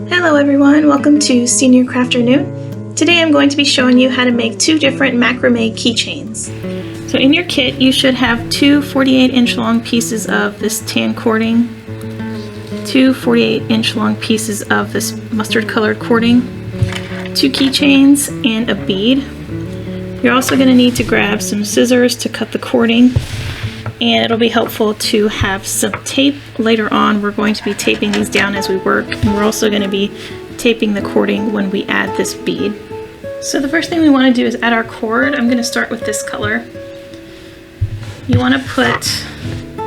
Hello everyone, welcome to Senior Crafternoon. Today I'm going to be showing you how to make two different macrame keychains. So in your kit you should have two 48-inch long pieces of this tan cording, two 48-inch long pieces of this mustard colored cording, two keychains, and a bead. You're also going to need to grab some scissors to cut the cording, and it'll be helpful to have some tape. Later on we're going to be taping these down as we work, and we're also going to be taping the cording when we add this bead. So the first thing we want to do is add our cord. I'm going to start with this color. You want to put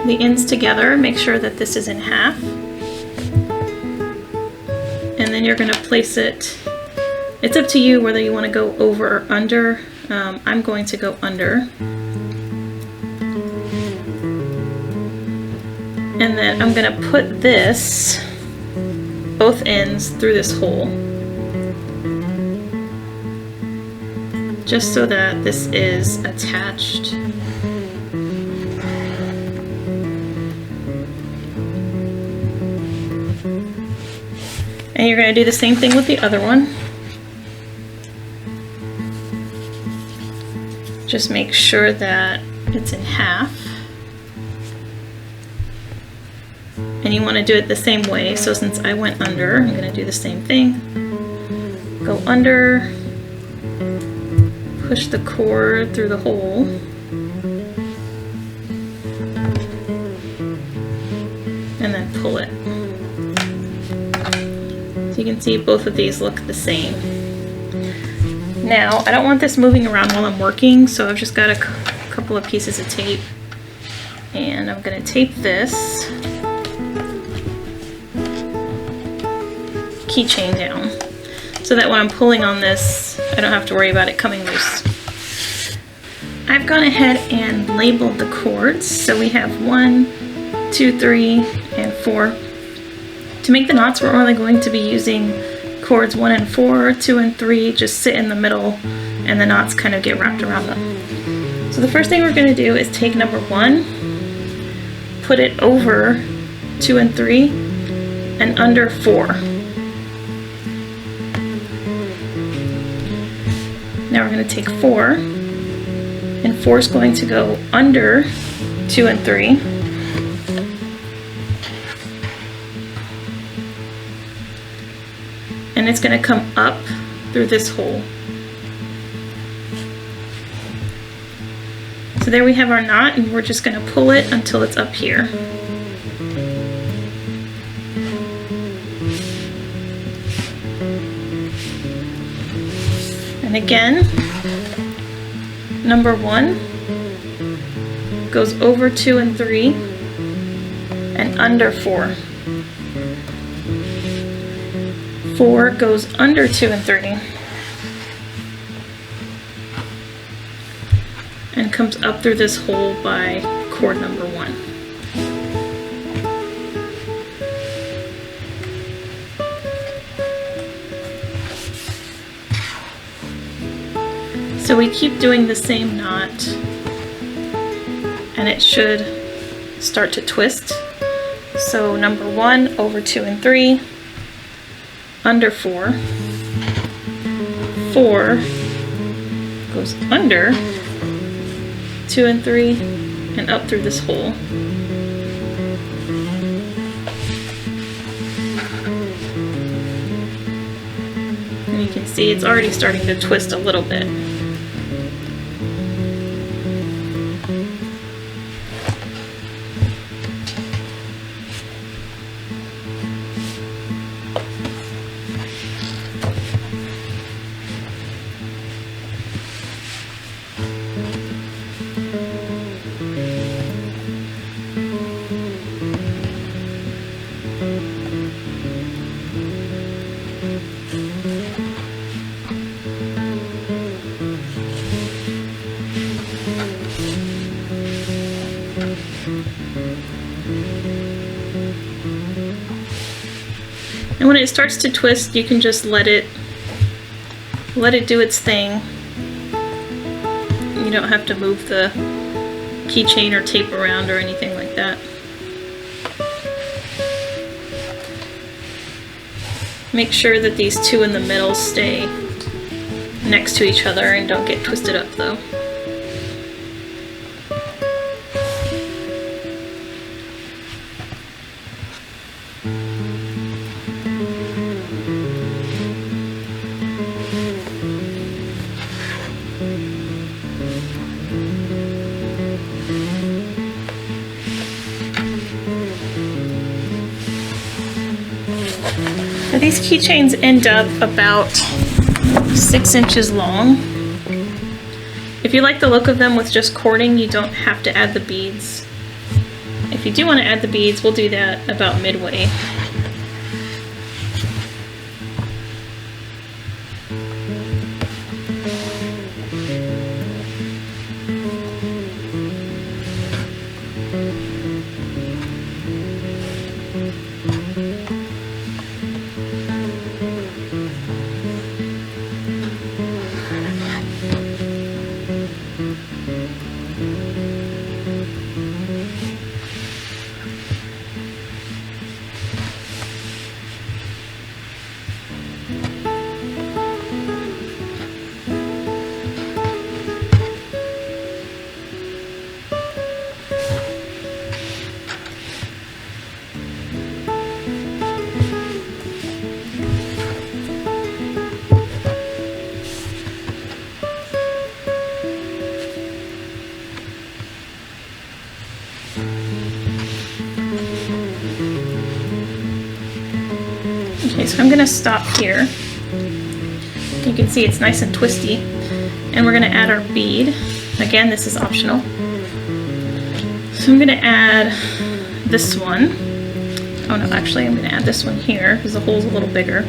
the ends together, make sure that this is in half, and then you're going to place it. It's up to you whether you want to go over or under. I'm going to go under. And then I'm going to put this, both ends, through this hole, just so that this is attached. And you're going to do the same thing with the other one. Just make sure that it's in half. And you want to do it the same way. So since I went under, I'm going to do the same thing. Go under, push the cord through the hole, and then pull it. So you can see both of these look the same. Now, I don't want this moving around while I'm working, so I've just got a couple of pieces of tape, and I'm going to tape this keychain down so that when I'm pulling on this, I don't have to worry about it coming loose. I've gone ahead and labeled the cords. So we have 1, 2, 3, and 4. To make the knots, we're only going to be using cords 1 and 4, 2 and 3 just sit in the middle, and the knots kind of get wrapped around them. So the first thing we're going to do is take number 1, put it over 2 and 3, and under 4. Now we're going to take 4, and 4 is going to go under 2 and 3, and it's going to come up through this hole. So there we have our knot, and we're just going to pull it until it's up here. And again, number 1 goes over 2 and 3 and under 4. 4 goes under 2 and 3 and comes up through this hole by cord number 1. So we keep doing the same knot, and it should start to twist. So number 1 over 2 and 3, under 4, 4 goes under 2 and 3 and up through this hole. And you can see it's already starting to twist a little bit. And when it starts to twist, you can just let it do its thing. You don't have to move the keychain or tape around or anything like that. Make sure that these two in the middle stay next to each other and don't get twisted up though. Now these keychains end up about 6 inches long. If you like the look of them with just cording, you don't have to add the beads. If you do want to add the beads, we'll do that about midway. Okay, so I'm going to stop here. You can see it's nice and twisty. And we're going to add our bead. Again, this is optional. So I'm going to add this one. Oh no, actually I'm going to add this one here because the hole's a little bigger.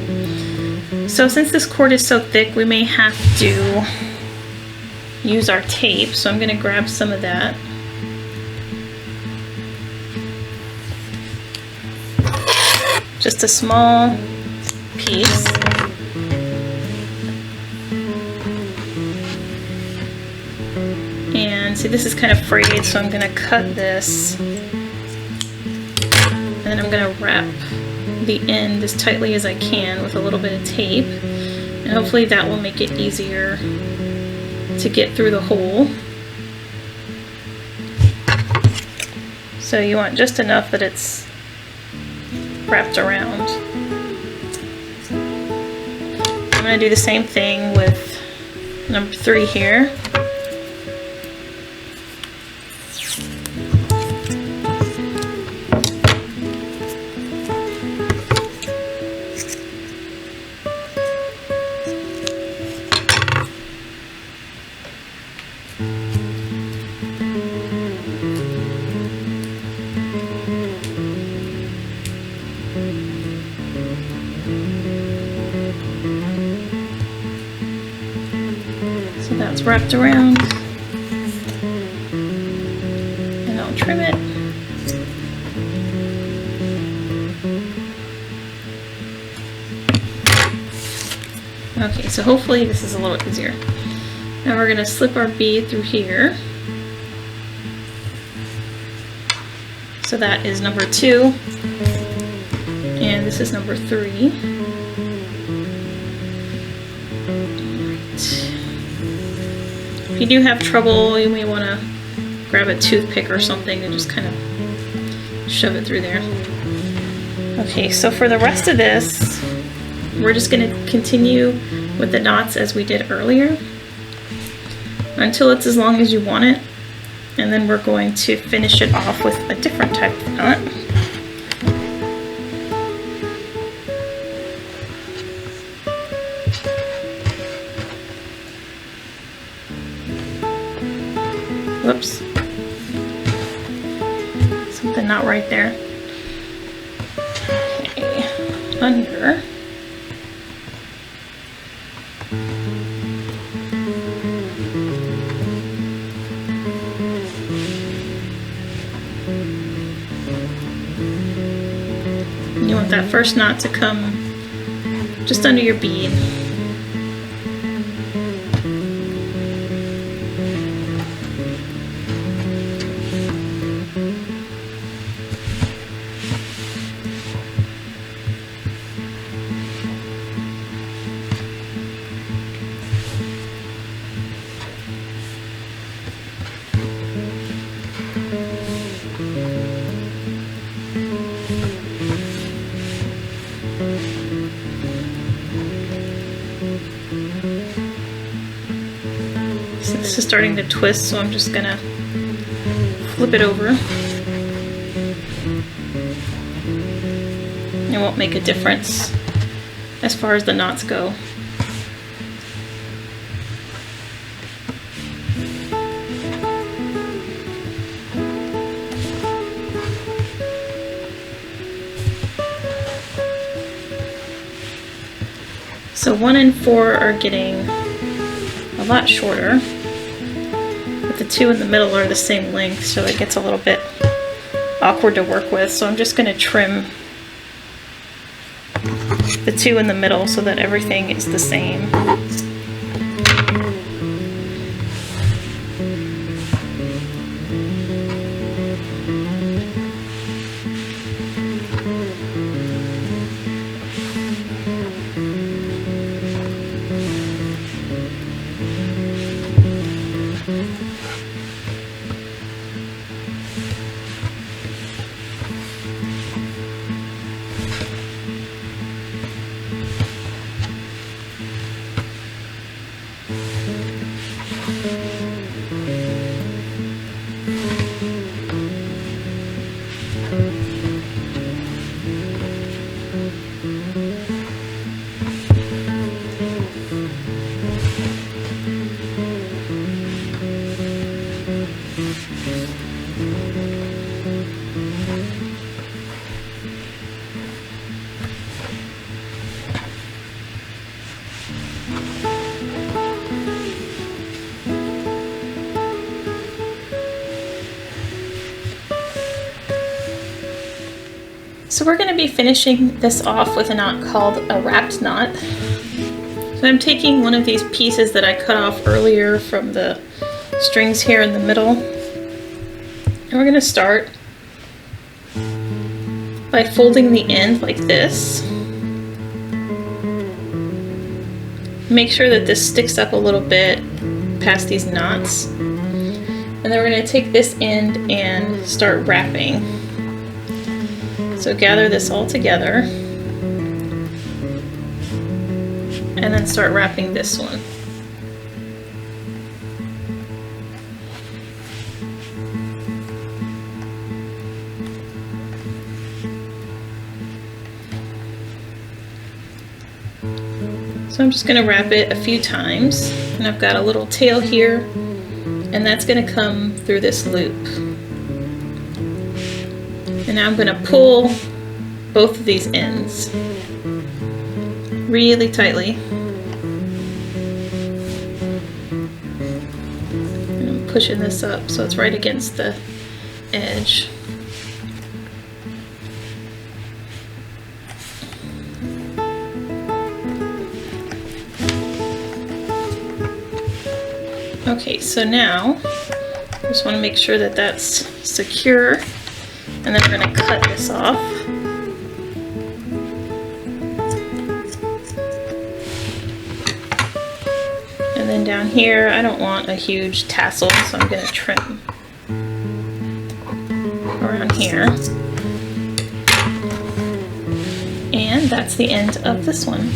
So since this cord is so thick, we may have to use our tape. So I'm going to grab some of that. Just a small piece. And see, this is kind of frayed, so I'm going to cut this. And then I'm going to wrap the end as tightly as I can with a little bit of tape. And hopefully that will make it easier to get through the hole. So you want just enough that it's wrapped around. I'm going to do the same thing with number 3 here. So that's wrapped around, and I'll trim it. Okay, so hopefully this is a little easier. Now we're going to slip our bead through here. So that is number 2, and this is number 3. If you do have trouble, you may want to grab a toothpick or something and just kind of shove it through there. Okay, so for the rest of this, we're just going to continue with the knots as we did earlier until it's as long as you want it, and then we're going to finish it off with a different type of knot. Whoops. Something not right there. Okay. Under. You want that first knot to come just under your bead. So this is starting to twist, so I'm just gonna flip it over. It won't make a difference as far as the knots go. So 1 and 4 are getting a lot shorter, but the 2 in the middle are the same length, so it gets a little bit awkward to work with. So I'm just going to trim the 2 in the middle so that everything is the same. So we're going to be finishing this off with a knot called a wrapped knot. So I'm taking one of these pieces that I cut off earlier from the strings here in the middle, and we're going to start by folding the end like this. Make sure that this sticks up a little bit past these knots, and then we're going to take this end and start wrapping. So gather this all together and then start wrapping this one. So I'm just going to wrap it a few times, and I've got a little tail here, and that's going to come through this loop. And now I'm going to pull both of these ends really tightly. And I'm pushing this up so it's right against the edge. Okay, so now I just want to make sure that that's secure. And then we're going to cut this off. And then down here, I don't want a huge tassel, so I'm going to trim around here. And that's the end of this one.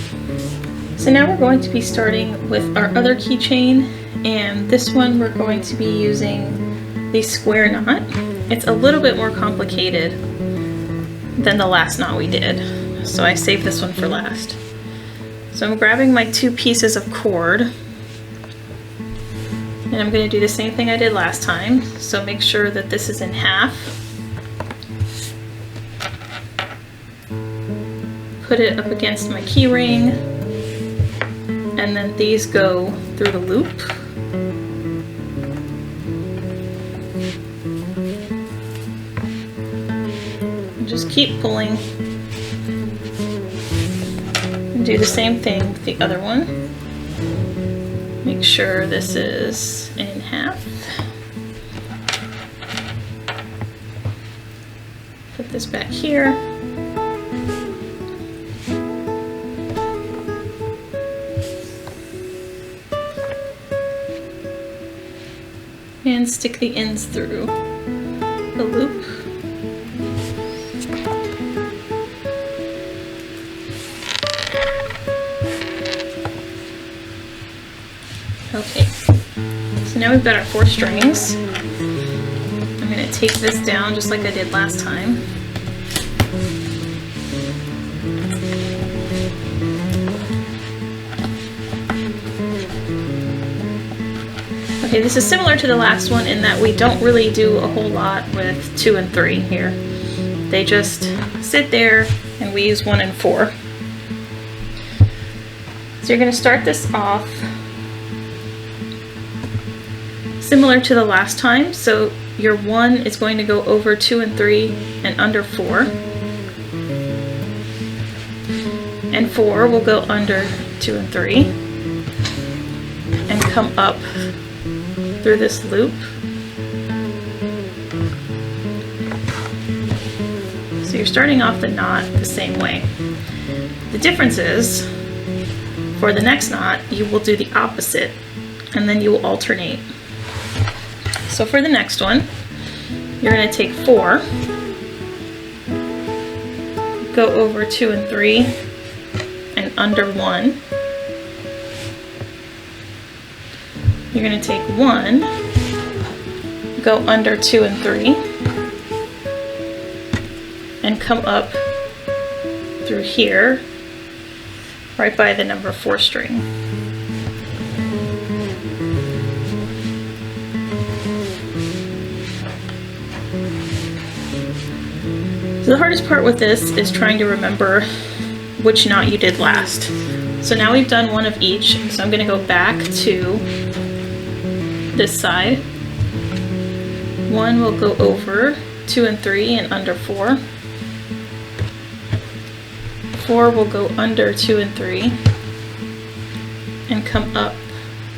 So now we're going to be starting with our other keychain, and this one we're going to be using the square knot. It's a little bit more complicated than the last knot we did, so I saved this one for last. So I'm grabbing my 2 pieces of cord, and I'm going to do the same thing I did last time. So make sure that this is in half. Put it up against my key ring, and then these go through the loop. Just keep pulling and do the same thing with the other one. Make sure this is in half. Put this back here. And stick the ends through the loop. Okay, so now we've got our 4 strings. I'm going to take this down just like I did last time. Okay, this is similar to the last one in that we don't really do a whole lot with 2 and 3 here. They just sit there and we use 1 and 4. So you're going to start this off similar to the last time. So your 1 is going to go over 2 and 3 and under 4. And 4 will go under 2 and 3 and come up through this loop. So you're starting off the knot the same way. The difference is, for the next knot, you will do the opposite, and then you will alternate. So for the next one, you're going to take 4, go over 2 and 3, and under 1. You're going to take 1, go under 2 and 3, and come up through here, right by the number 4 string. So the hardest part with this is trying to remember which knot you did last. So now we've done 1 of each, so I'm going to go back to this side. 1 will go over 2 and 3 and under 4. 4 will go under 2 and 3 and come up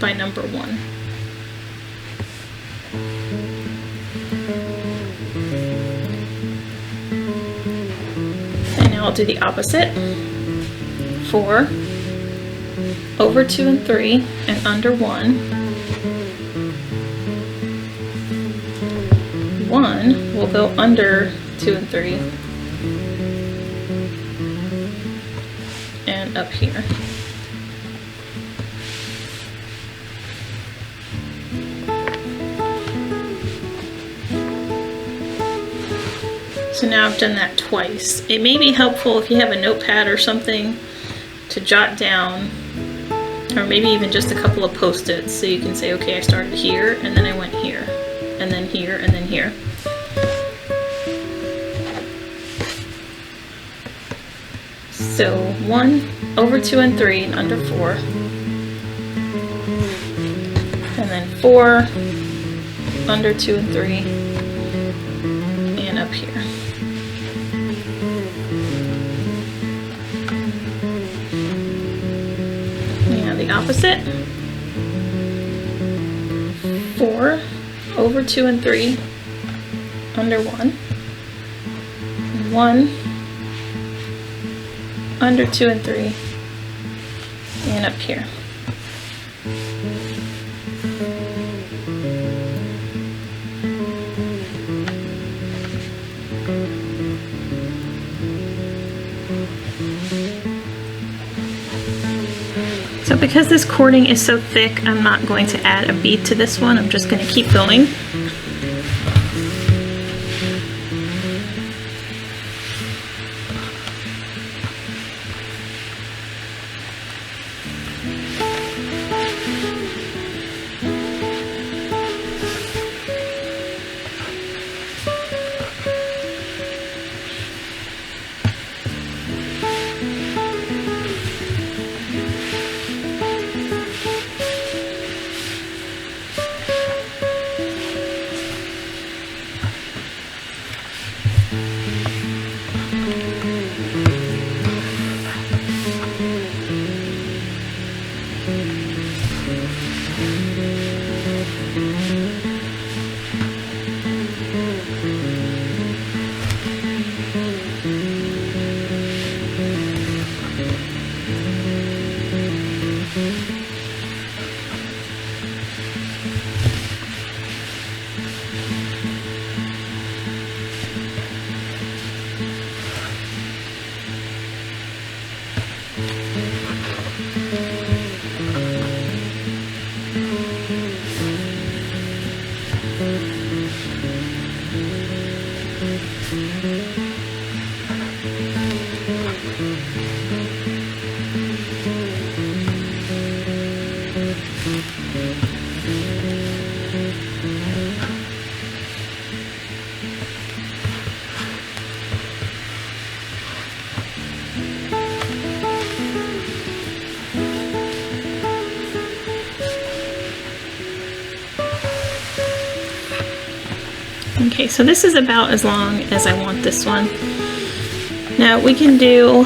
by number 1. And now I'll do the opposite. 4 over 2 and 3 and under 1. 1 will go under 2 and 3 and up here. So now I've done that twice. It may be helpful if you have a notepad or something to jot down, or maybe even just a couple of post-its, so you can say, okay, I started here and then I went here and then here and then here. So 1 over 2 and 3 and under 4, and then 4 under 2 and 3 and up here. Now the opposite. 4 over 2 and 3 under 1, 1 under 2 and 3 and up here. So because this cording is so thick, I'm not going to add a bead to this one. I'm just going to keep going. Okay, so this is about as long as I want this one. Now we can do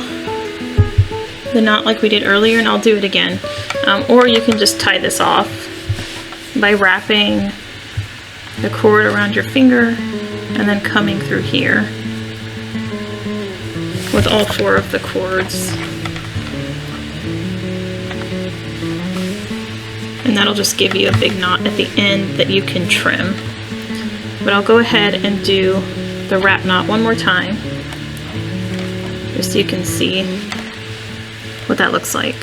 the knot like we did earlier, and I'll do it again. Or you can just tie this off by wrapping the cord around your finger and then coming through here with all 4 of the cords. And that'll just give you a big knot at the end that you can trim. But I'll go ahead and do the wrap knot one more time, just so you can see what that looks like.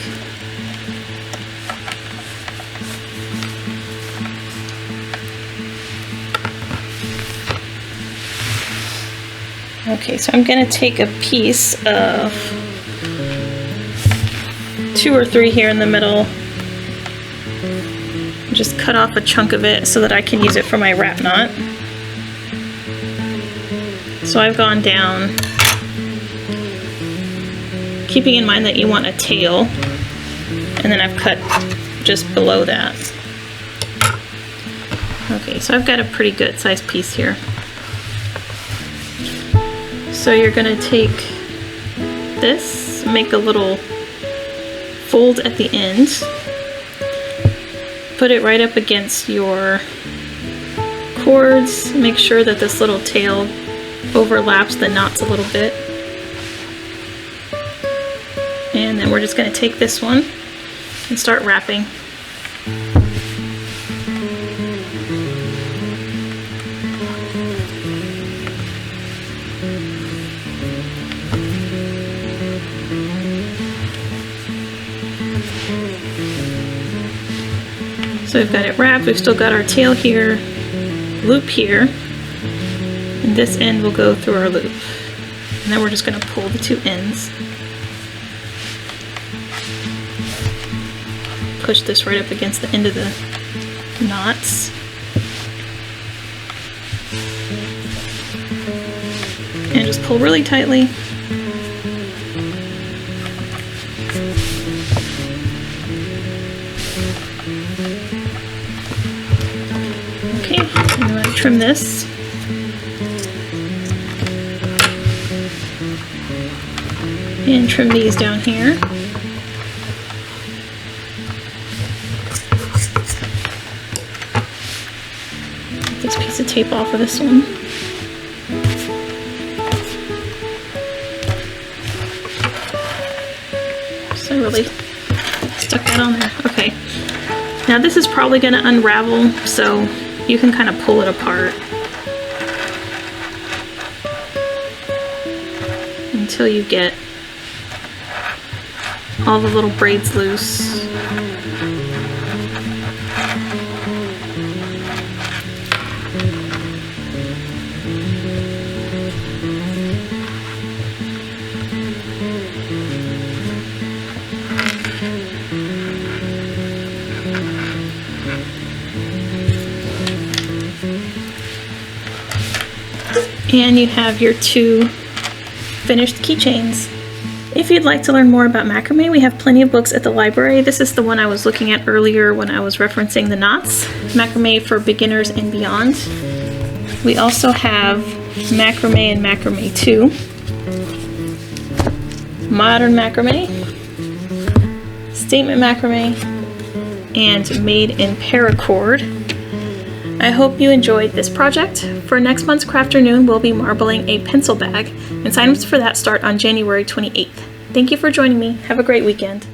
Okay, so I'm going to take a piece of 2 or 3 here in the middle, just cut off a chunk of it so that I can use it for my wrap knot. So I've gone down, keeping in mind that you want a tail, and then I've cut just below that. Okay, so I've got a pretty good sized piece here. So you're going to take this, make a little fold at the end, put it right up against your cords, make sure that this little tail overlaps the knots a little bit. And then we're just going to take this one and start wrapping. So we've got it wrapped, we've still got our tail here, loop here, and this end will go through our loop. And then we're just going to pull the 2 ends. Push this right up against the end of the knots. And just pull really tightly. Okay, and then I trim this. And trim these down here. Get this piece of tape off of this one. So I really stuck that on there. Okay. Now this is probably going to unravel, so you can kind of pull it apart until you get all the little braids loose. And you have your 2 finished keychains. If you'd like to learn more about macrame, we have plenty of books at the library. This is the one I was looking at earlier when I was referencing the knots, Macrame for Beginners and Beyond. We also have Macrame and Macrame 2, Modern Macrame, Statement Macrame, and Made in Paracord. I hope you enjoyed this project. For next month's Crafternoon, we'll be marbling a pencil bag, and sign-ups for that start on January 28th. Thank you for joining me. Have a great weekend.